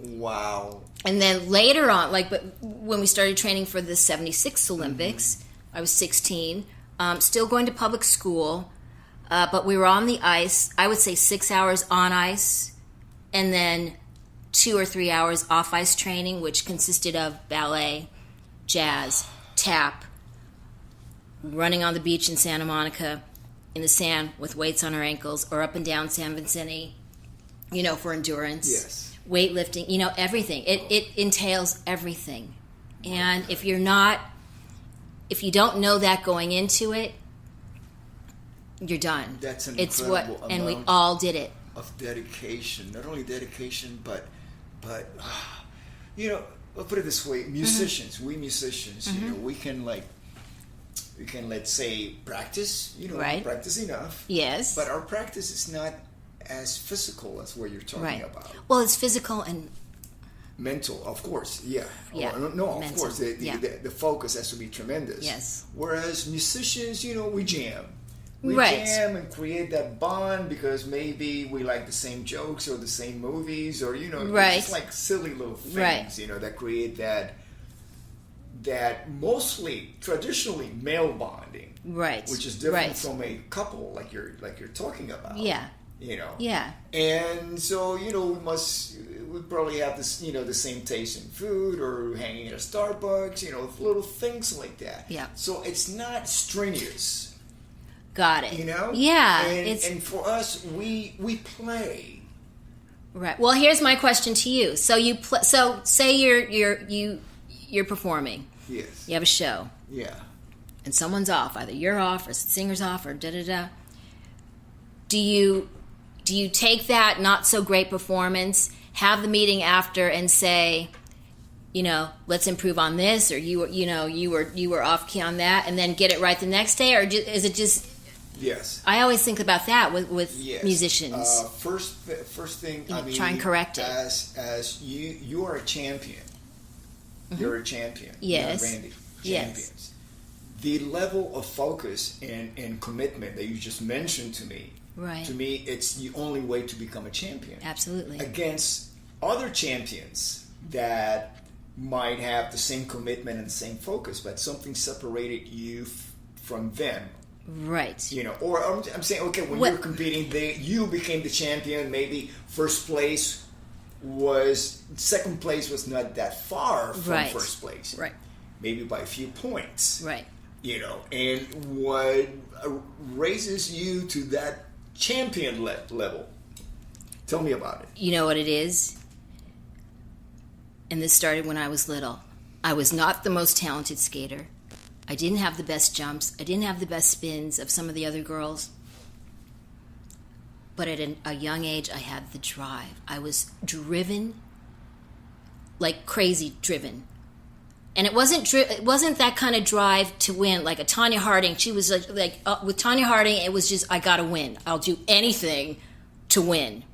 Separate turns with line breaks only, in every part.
Wow.
And then later on, but when we started training for the 76 Olympics, I was 16, still going to public school, but we were on the ice, I would say 6 hours on ice, and then 2 or 3 hours off ice training, which consisted of ballet, jazz, tap, running on the beach in Santa Monica in the sand with weights on our ankles, or up and down San Vicente, for endurance.
Yes.
Weightlifting, everything. It entails everything. And if you don't know that going into it, you're done.
That's an
it's
incredible
what, and we
amount
all did it.
Of dedication. Not only dedication, but I'll put it this way: musicians, we musicians, we can let's say practice,
right.
practice enough.
Yes.
But our practice is not as physical as what you're talking about.
Well, it's physical and
mental, of course. Yeah.
Yeah.
No,
mental.
of course. The focus has to be tremendous.
Yes.
Whereas musicians, we jam. We
right.
jam and create that bond because maybe we like the same jokes or the same movies or
right.
just like silly little things,
right.
That create that mostly traditionally male bonding,
right?
Which is different
right.
from a couple like you're talking about.
Yeah. Yeah.
And so, we probably have this, the same taste in food or hanging at a Starbucks, little things like that.
Yeah.
So it's not strenuous.
Got it.
Yeah. And for us, we play.
Right. Well, here's my question to you. So so say you're performing.
Yes.
You have a show.
Yeah.
And someone's off. Either you're off or the singer's off or da-da-da. Do you take that not so great performance, have the meeting after, and say, let's improve on this, or you were off key on that, and then get it right the next day, or is it just?
Yes.
I always think about that with
yes.
musicians.
First thing,
try and correct it.
As you are a champion. Mm-hmm. You're a champion.
Yes.
Randy.
Yes.
Champions. The level of focus and commitment that you just mentioned to me.
Right.
To me, it's the only way to become a champion.
Absolutely.
Against other champions that might have the same commitment and the same focus, but something separated you from them.
Right.
Or I'm saying, okay, when you're competing, you became the champion. Maybe second place was not that far from
right.
first place.
Right.
Maybe by a few points.
Right.
And what raises you to that champion level? Tell me about it.
You know what it is? And this started when I was little. I was not the most talented skater. I didn't have the best jumps. I didn't have the best spins of some of the other girls. But at a young age, I had the drive. I was driven, like crazy driven. And it wasn't that kind of drive to win, like a Tanya Harding. She was like with Tanya Harding, it was just, I got to win. I'll do anything to win.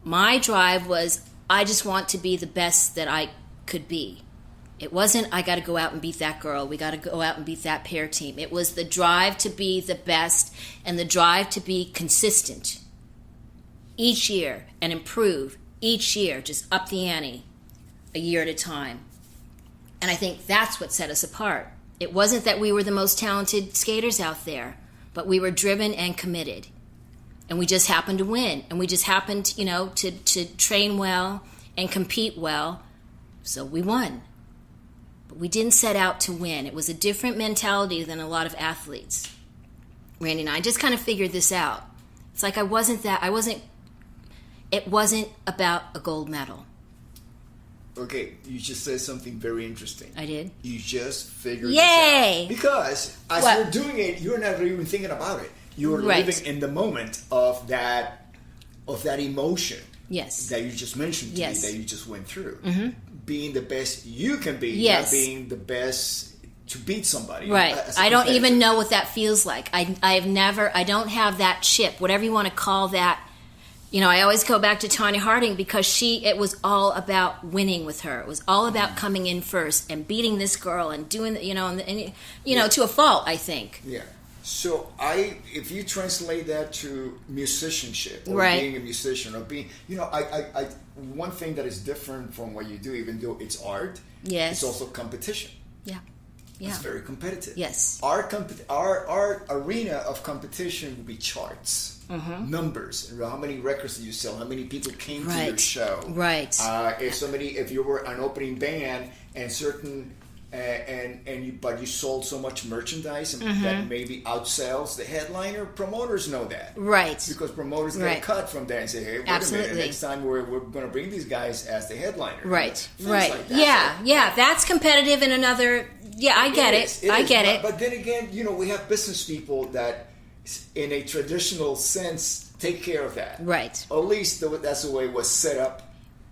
My drive was, I just want to be the best that I could be. It wasn't, I got to go out and beat that girl. We got to go out and beat that pair team. It was the drive to be the best and the drive to be consistent each year and improve each year, just up the ante a year at a time. And I think that's what set us apart. It wasn't that we were the most talented skaters out there, but we were driven and committed. And we just happened to win. And we just happened, to train well and compete well. So we won. But we didn't set out to win. It was a different mentality than a lot of athletes. Randy and I just kind of figured this out. It's like it wasn't about a gold medal.
Okay, you just said something very interesting.
I did?
You just figured
Yay!
this out. Because as you're doing it, you're not even thinking about it. You're
right.
living in the moment of that emotion.
Yes.
That you just mentioned to
yes.
me, that you just went through.
Mm-hmm.
Being the best you can be,
yes.
not being the best to beat somebody.
Right. I don't even know what that feels like. I don't have that chip, whatever you want to call that. I always go back to Tanya Harding because it was all about winning with her. It was all about coming in first and beating this girl and doing, to a fault, I think.
Yeah. So if you translate that to musicianship or
right.
being a musician or being, one thing that is different from what you do, even though it's art,
yes,
it's also competition.
Yeah.
It's very competitive.
Yes.
Our arena of competition will be charts, numbers, how many records did you sell, how many people came to your show.
Right.
If you were an opening band and certain but you sold so much merchandise and that maybe outsells the headliner. Promoters know that,
right?
Because promoters get a cut from that and say, "Hey, wait a minute, next time we're going to bring these guys as the headliner."
Right,
right.
Like that. Yeah. That's competitive in another. Yeah, I get it. I get it.
But then again, we have business people that, in a traditional sense, take care of that.
Right.
At least that's the way it was set up.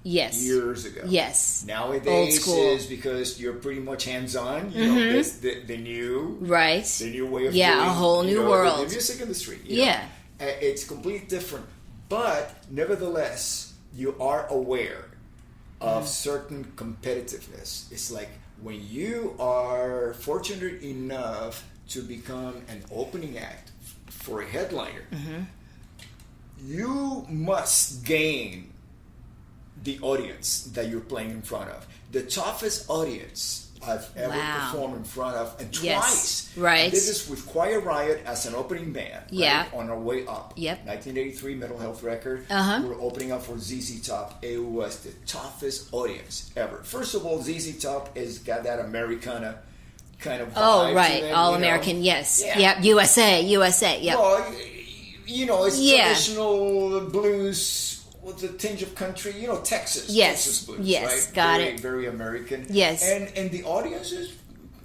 Yes.
Years ago.
Yes.
Nowadays
old school
is because you're pretty much hands-on. You know, that's the new the new way of doing,
a whole new world.
The music industry. It's completely different, but nevertheless, you are aware of certain competitiveness. It's like when you are fortunate enough to become an opening act for a headliner, you must gain the audience that you're playing in front of. The toughest audience I've ever performed in front of, and twice.
Yes. Right.
I did this with Quiet Riot as an opening band.
Yeah.
Right, on our way up.
Yep.
1983 Mental Health record. We were opening up for ZZ Top. It was the toughest audience ever. First of all, ZZ Top has got that Americana kind of vibe.
Oh, right.
To them,
All American, yes.
Yeah.
Yep. USA, yep.
Well, it's traditional blues with a tinge of country, Texas.
Yes.
Texas blues,
yes,
right?
Got
very,
it.
Very American.
Yes.
And the audiences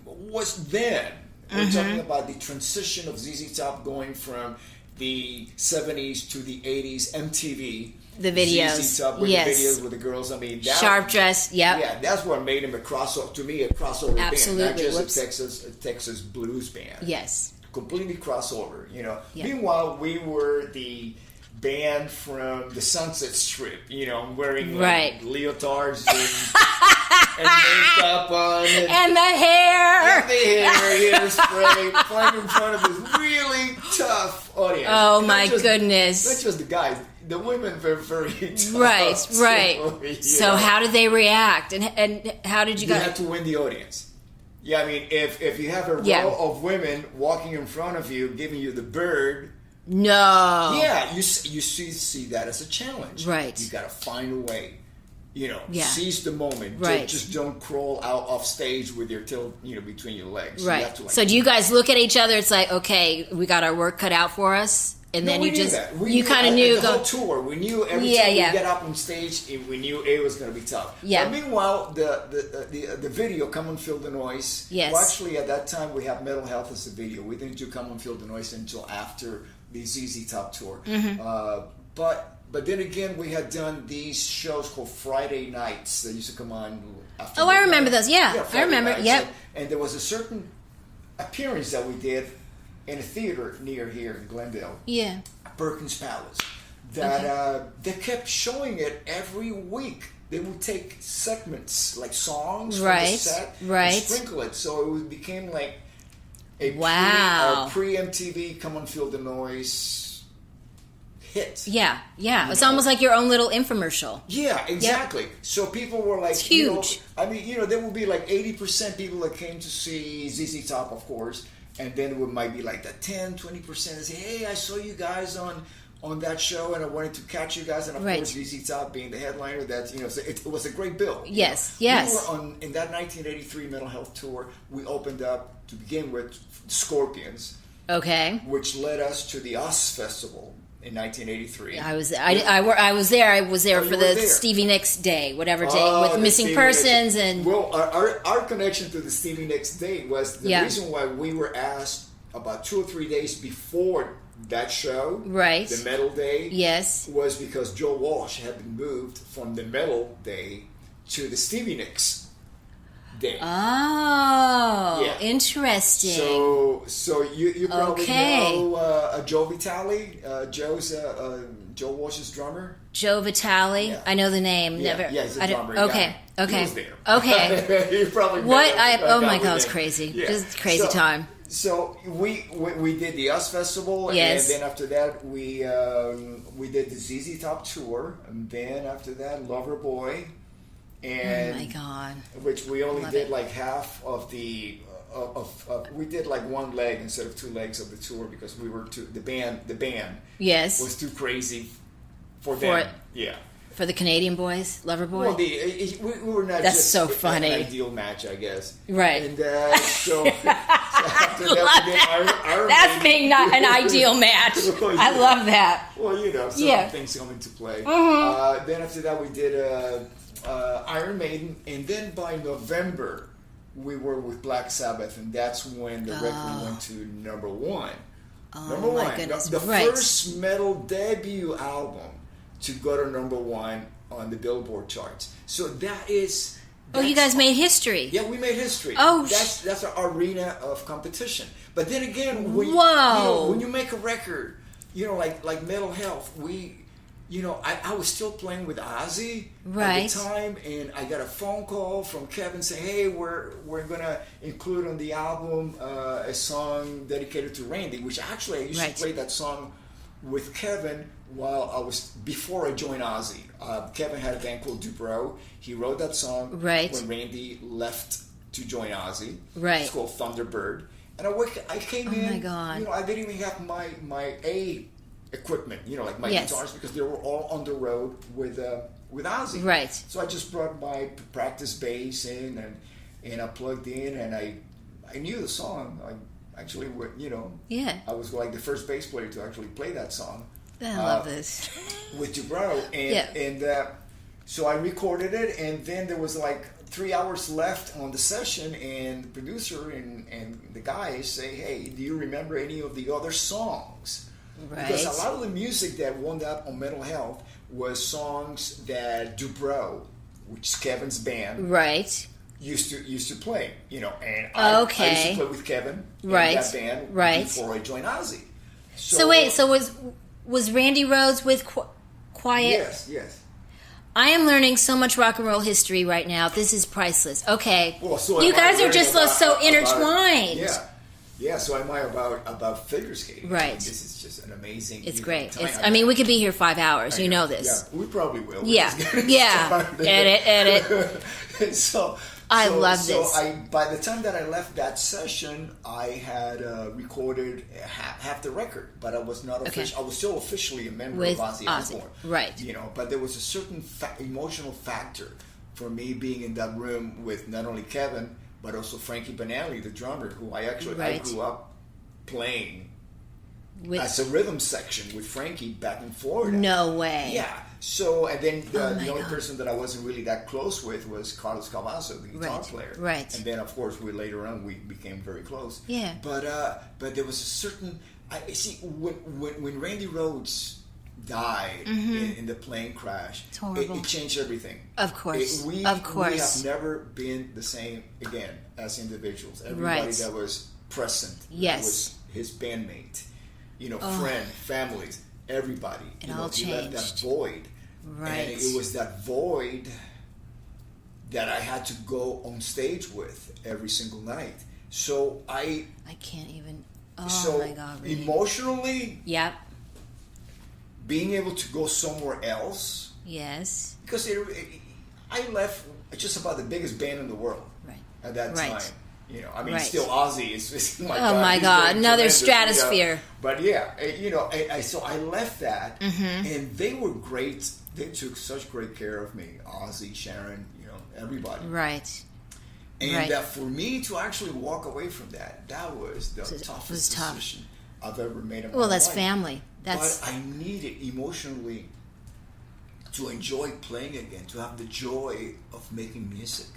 was then. We're talking about the transition of ZZ Top going from the 70s to the 80s, MTV.
The videos.
ZZ Top with the videos with the girls. I mean,
sharp dress,
Yeah, that's what made him a crossover
Absolutely.
band. Not just a Texas blues band.
Yes.
Completely crossover,
Yeah.
Meanwhile, we were the band from the Sunset Strip, wearing leotards and makeup on.
And the hair.
And the hairspray, playing in front of this really tough audience.
Oh, my goodness.
Not just the guys. The women were very tough.
Right. So how did they react? And how did you guys...
You had to win the audience. Yeah, I mean, if you have a row of women walking in front of you, giving you the bird...
No.
Yeah, you see that as a challenge.
Right.
You got to find a way. Seize the moment.
Right.
Just don't crawl out off stage with your tail, between your legs.
Right.
You have to,
so do you guys look at each other? It's like, okay, we got our work cut out for us, and then
we
you
knew
just
that.
you kind of knew
the whole tour. We knew every time we get up on stage, we knew it was going to be tough.
Yeah.
But meanwhile, the video "Come on, Feel the Noise."
Yes.
Well, actually, at that time, we have Mental Health as a video. We didn't do "Come on, Feel the Noise" until after the ZZ Top tour. But then again, we had done these shows called Friday nights that used to come on after.
Oh, I remember those. Yeah, I remember.
Nights.
Yep.
And there was a certain appearance that we did in a theater near here in Glendale.
Yeah.
Perkins Palace. That they kept showing it every week. They would take segments, like songs from the set, and sprinkle it. So it became like a pre-MTV Come on, Feel the Noise hit.
Yeah. It's almost like your own little infomercial.
Yeah, exactly. Yep. So people were like,
it's huge.
There would be like 80% people that came to see ZZ Top, of course, and then it might be like that 10, 20% that say, hey, I saw you guys on that show, and I wanted to catch you guys, and of course ZZ Top being the headliner. That's it was a great bill.
Yes.
We were in that 1983 Mental Health tour. We opened up to begin with Scorpions.
Okay.
Which led us to the Oz Festival in 1983.
I was there. I was there for the Stevie Nicks Day, whatever day, with missing Stevie persons Nicks. And.
Well, our connection to the Stevie Nicks Day was the reason why we were asked about 2 or 3 days before that show, the Metal Day, was because Joe Walsh had been moved from the Metal Day to the Stevie Nicks Day.
Oh, interesting.
So you probably know Joe Vitale, Joe Walsh's drummer.
Joe Vitale, I know the name.
Yeah, he's a drummer.
Okay.
He was there.
Okay.
You probably
oh my God, it was crazy. Just crazy time.
So we did the US Festival,
yes.
and then after that we did the ZZ Top tour, and then after that Loverboy, and
oh my God,
which we only did
it.
like half of the we did like one leg instead of two legs of the tour because we were too the band
yes
was too crazy for them. Yeah.
For the Canadian boys, Loverboy?
Well, we were not
That's
just
so funny.
an ideal match, I guess.
Right.
And so after that, we did Iron
That's
Maiden.
being not an ideal match.
Well,
I love that.
Well, you know, some things come into play.
Mm-hmm.
Then after that, we did Iron Maiden. And then by November, we were with Black Sabbath. And that's when the record went to number one. Number
my
one.
goodness.
The
Right.
first metal debut album to go to number one on the Billboard charts. So that is...
Oh, you guys made history.
Yeah, we made history.
Oh,
that's our arena of competition. But then again, when you make a record, like Mental Health, I was still playing with Ozzy at the time, and I got a phone call from Kevin saying, "Hey, we're gonna include on the album a song dedicated to Randy," which actually I used to play that song with Kevin before I joined Ozzy. Kevin had a band called Dubrow. He wrote that song when Randy left to join Ozzy.
Right.
It's called Thunderbird. And I came in.
Oh my God.
I didn't even have my A equipment, like my guitars, because they were all on the road with Ozzy.
Right.
So I just brought my practice bass in and I plugged in and I knew the song. Actually, I was like the first bass player to actually play that song.
I love this.
With Dubrow. And so I recorded it, and then there was like 3 hours left on the session, and the producer and the guys say, "Hey, do you remember any of the other songs?"
Right.
Because a lot of the music that wound up on Mental Health was songs that Dubrow, which is Kevin's band, used to play, and I used to play with Kevin and that band before I joined Ozzy.
So wait, was Randy Rhoads with Quiet?
Yes.
I am learning so much rock and roll history right now. This is priceless. Okay,
well, so
you guys are just so intertwined.
Yeah. So am I about figure skating?
Right.
This is just an amazing.
It's great.
Time.
We could be here 5 hours. You know this.
Yeah, we probably will.
Yeah. Edit.
So
I love this.
So by the time that I left that session, I had recorded half the record, but I was not official. I was still officially a member of Ozzy Osbourne.
Right.
But there was a certain emotional factor for me being in that room with not only Kevin, but also Frankie Banali, the drummer, who I grew up playing as a rhythm section with Frankie back in Florida.
No way.
Yeah. So, and then the only person that I wasn't really that close with was Carlos Cavasso, the guitar player.
Right.
And then, of course, later on we became very close.
Yeah.
But there was a certain. When Randy Rhoads died in the plane crash, it changed everything.
Of course.
We have never been the same again as individuals. Everybody that was present, that was his bandmate, friend, families, everybody.
It all changed.
Left that void.
Right.
And it was that void that I had to go on stage with every single night. So I
can't even.
My God! Really. Emotionally, being able to go somewhere else.
Yes.
Because I left just about the biggest band in the world at that time. Still Ozzy is my God,
another stratosphere.
But so I left that, and they were great. They took such great care of me, Ozzy, Sharon, everybody.
Right.
And for me to actually walk away from that was the toughest decision I've ever made in my life.
Well, that's family.
But I needed emotionally to enjoy playing again, to have the joy of making music.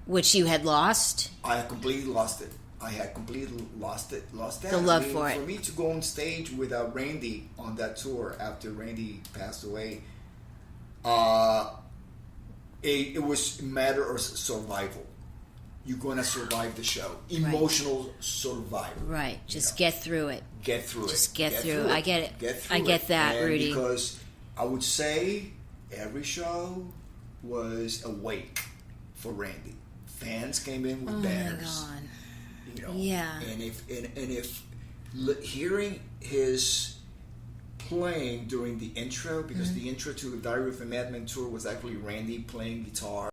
Which you had lost?
I had completely lost it. I had completely lost that.
The love for it.
For me to go on stage without Randy on that tour after Randy passed away, it was a matter of survival. You're going to survive the show. Emotional survival.
Right. Just get through it.
Get through it.
Just get through it. I get it.
Get through
I get that,
and
Rudy.
Because I would say every show was a wake for Randy. Fans came in with banners.
My God.
you know.
Yeah.
And if hearing his playing during the intro, because the intro to the Diary of a Madman tour was actually Randy playing guitar.